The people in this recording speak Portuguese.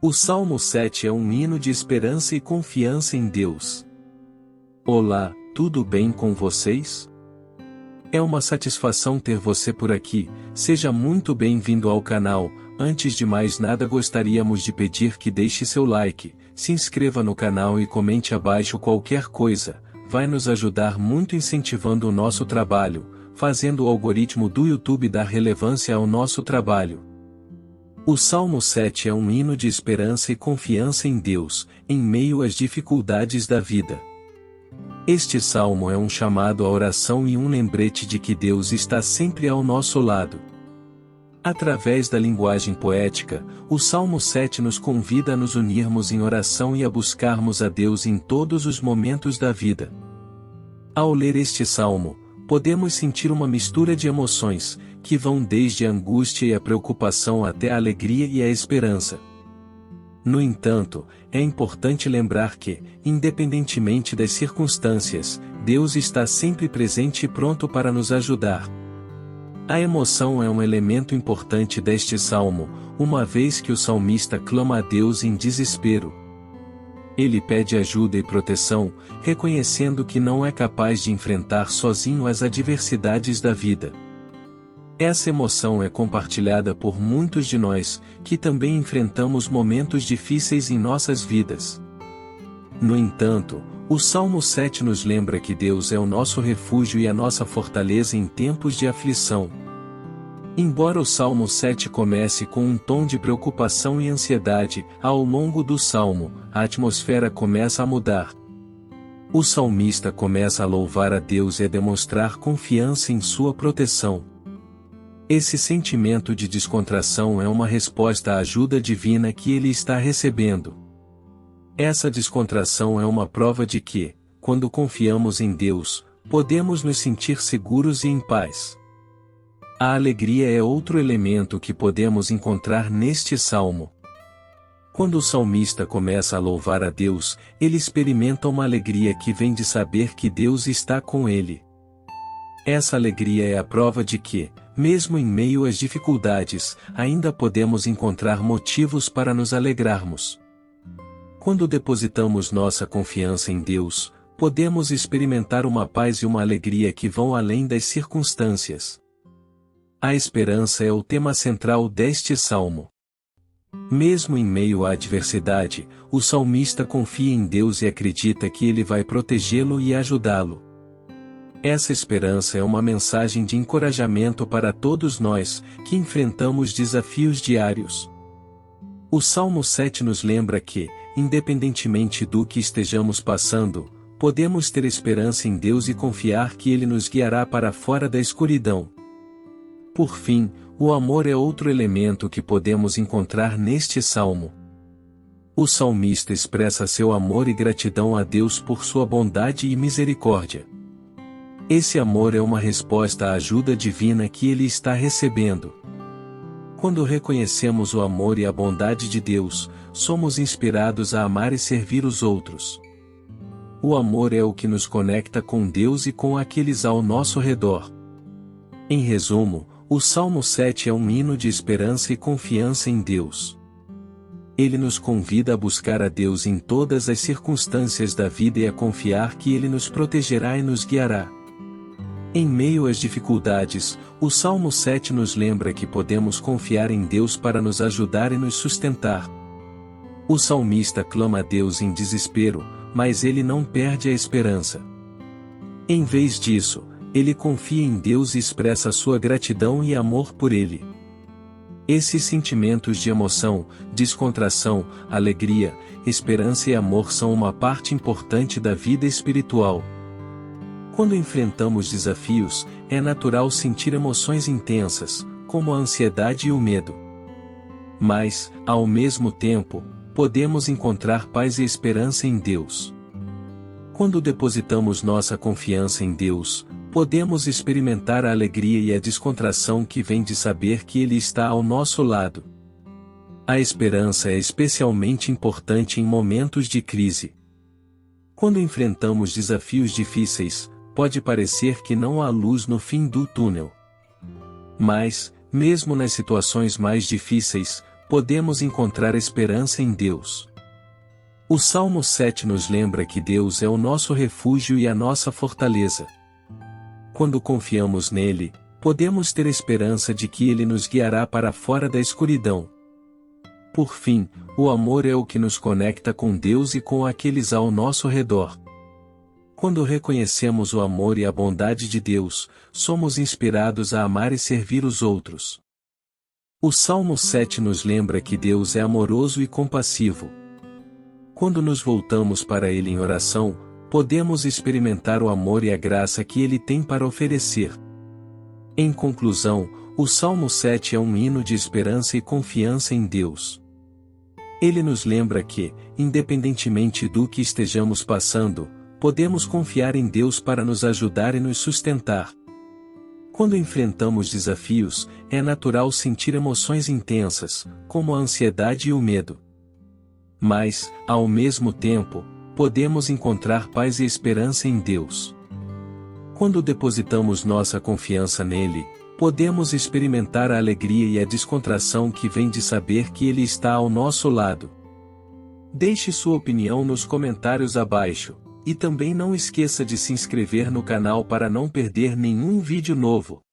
O Salmo 7 é um hino de esperança e confiança em Deus. Olá, tudo bem com vocês? É uma satisfação ter você por aqui, seja muito bem-vindo ao canal. Antes de mais nada gostaríamos de pedir que deixe seu like, se inscreva no canal e comente abaixo qualquer coisa, vai nos ajudar muito incentivando o nosso trabalho, fazendo o algoritmo do YouTube dar relevância ao nosso trabalho. O Salmo 7 é um hino de esperança e confiança em Deus, em meio às dificuldades da vida. Este salmo é um chamado à oração e um lembrete de que Deus está sempre ao nosso lado. Através da linguagem poética, o Salmo 7 nos convida a nos unirmos em oração e a buscarmos a Deus em todos os momentos da vida. Ao ler este salmo, podemos sentir uma mistura de emoções, que vão desde a angústia e a preocupação até a alegria e a esperança. No entanto, é importante lembrar que, independentemente das circunstâncias, Deus está sempre presente e pronto para nos ajudar. A emoção é um elemento importante deste salmo, uma vez que o salmista clama a Deus em desespero. Ele pede ajuda e proteção, reconhecendo que não é capaz de enfrentar sozinho as adversidades da vida. Essa emoção é compartilhada por muitos de nós, que também enfrentamos momentos difíceis em nossas vidas. No entanto, o Salmo 7 nos lembra que Deus é o nosso refúgio e a nossa fortaleza em tempos de aflição. Embora o Salmo 7 comece com um tom de preocupação e ansiedade, ao longo do salmo, a atmosfera começa a mudar. O salmista começa a louvar a Deus e a demonstrar confiança em sua proteção. Esse sentimento de descontração é uma resposta à ajuda divina que ele está recebendo. Essa descontração é uma prova de que, quando confiamos em Deus, podemos nos sentir seguros e em paz. A alegria é outro elemento que podemos encontrar neste salmo. Quando o salmista começa a louvar a Deus, ele experimenta uma alegria que vem de saber que Deus está com ele. Essa alegria é a prova de que, mesmo em meio às dificuldades, ainda podemos encontrar motivos para nos alegrarmos. Quando depositamos nossa confiança em Deus, podemos experimentar uma paz e uma alegria que vão além das circunstâncias. A esperança é o tema central deste salmo. Mesmo em meio à adversidade, o salmista confia em Deus e acredita que Ele vai protegê-lo e ajudá-lo. Essa esperança é uma mensagem de encorajamento para todos nós, que enfrentamos desafios diários. O Salmo 7 nos lembra que, independentemente do que estejamos passando, podemos ter esperança em Deus e confiar que Ele nos guiará para fora da escuridão. Por fim, o amor é outro elemento que podemos encontrar neste salmo. O salmista expressa seu amor e gratidão a Deus por sua bondade e misericórdia. Esse amor é uma resposta à ajuda divina que ele está recebendo. Quando reconhecemos o amor e a bondade de Deus, somos inspirados a amar e servir os outros. O amor é o que nos conecta com Deus e com aqueles ao nosso redor. Em resumo, o Salmo 7 é um hino de esperança e confiança em Deus. Ele nos convida a buscar a Deus em todas as circunstâncias da vida e a confiar que Ele nos protegerá e nos guiará. Em meio às dificuldades, o Salmo 7 nos lembra que podemos confiar em Deus para nos ajudar e nos sustentar. O salmista clama a Deus em desespero, mas ele não perde a esperança. Em vez disso, ele confia em Deus e expressa sua gratidão e amor por Ele. Esses sentimentos de emoção, descontração, alegria, esperança e amor são uma parte importante da vida espiritual. Quando enfrentamos desafios, é natural sentir emoções intensas, como a ansiedade e o medo. Mas, ao mesmo tempo, podemos encontrar paz e esperança em Deus. Quando depositamos nossa confiança em Deus, podemos experimentar a alegria e a descontração que vem de saber que Ele está ao nosso lado. A esperança é especialmente importante em momentos de crise. Quando enfrentamos desafios difíceis, pode parecer que não há luz no fim do túnel. Mas, mesmo nas situações mais difíceis, podemos encontrar esperança em Deus. O Salmo 7 nos lembra que Deus é o nosso refúgio e a nossa fortaleza. Quando confiamos nele, podemos ter esperança de que ele nos guiará para fora da escuridão. Por fim, o amor é o que nos conecta com Deus e com aqueles ao nosso redor. Quando reconhecemos o amor e a bondade de Deus, somos inspirados a amar e servir os outros. O Salmo 7 nos lembra que Deus é amoroso e compassivo. Quando nos voltamos para Ele em oração, podemos experimentar o amor e a graça que Ele tem para oferecer. Em conclusão, o Salmo 7 é um hino de esperança e confiança em Deus. Ele nos lembra que, independentemente do que estejamos passando, podemos confiar em Deus para nos ajudar e nos sustentar. Quando enfrentamos desafios, é natural sentir emoções intensas, como a ansiedade e o medo. Mas, ao mesmo tempo, podemos encontrar paz e esperança em Deus. Quando depositamos nossa confiança nele, podemos experimentar a alegria e a descontração que vem de saber que Ele está ao nosso lado. Deixe sua opinião nos comentários abaixo, e também não esqueça de se inscrever no canal para não perder nenhum vídeo novo.